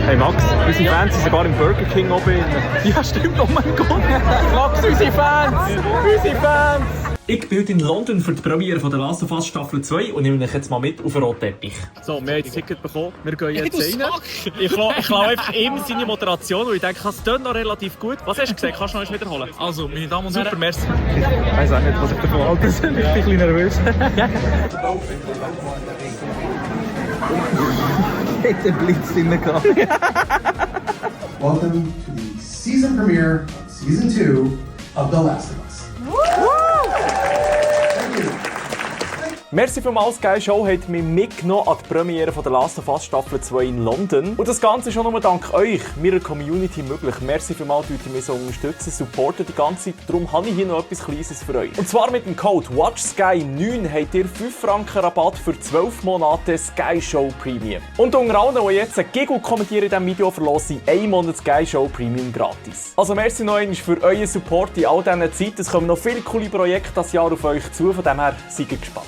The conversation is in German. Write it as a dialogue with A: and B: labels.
A: Hey Max, unsere Fans sind sogar im Burger King oben. Ja stimmt, oh mein Gott. Max, unsere Fans! Unsere Fans!
B: Ich bin heute in London für die Premiere von der Last of Us Staffel 2 und nehme euch jetzt mal mit auf den roten Teppich.
A: So, wir haben das Ticket bekommen. Wir gehen jetzt rein. Ich lasse einfach ihm seine Moderation und ich denke, es tönt noch relativ gut. Was hast du gesagt? Kannst du noch einmal wiederholen?
C: Also, meine Damen und Herren.
A: Super, merci. Ich weiss auch nicht, was ich davon halte. Ich bin ein bisschen nervös. Der Blitz drin gehabt.
D: Welcome to the season premiere of season 2 of The Last of Us.
B: Merci vielmals, Sky Show hat mich mitgenommen an die Premiere von der Last of Us Staffel 2 in London. Und das Ganze ist schon nur dank euch, meiner Community, möglich. Merci vielmals, dass ihr mich so unterstützen, supporten die ganze Zeit. Darum habe ich hier noch etwas Kleines für euch. Und zwar mit dem Code WatchSky9 habt ihr 5 Franken Rabatt für 12 Monate Sky Show Premium. Und unter allen, die jetzt ein Giggle kommentieren in diesem Video, verlose ich 1 Monat Sky Show Premium gratis. Also merci noch einmal für euren Support in all dieser Zeit. Es kommen noch viele coole Projekte das Jahr auf euch zu, von dem her seid gespannt.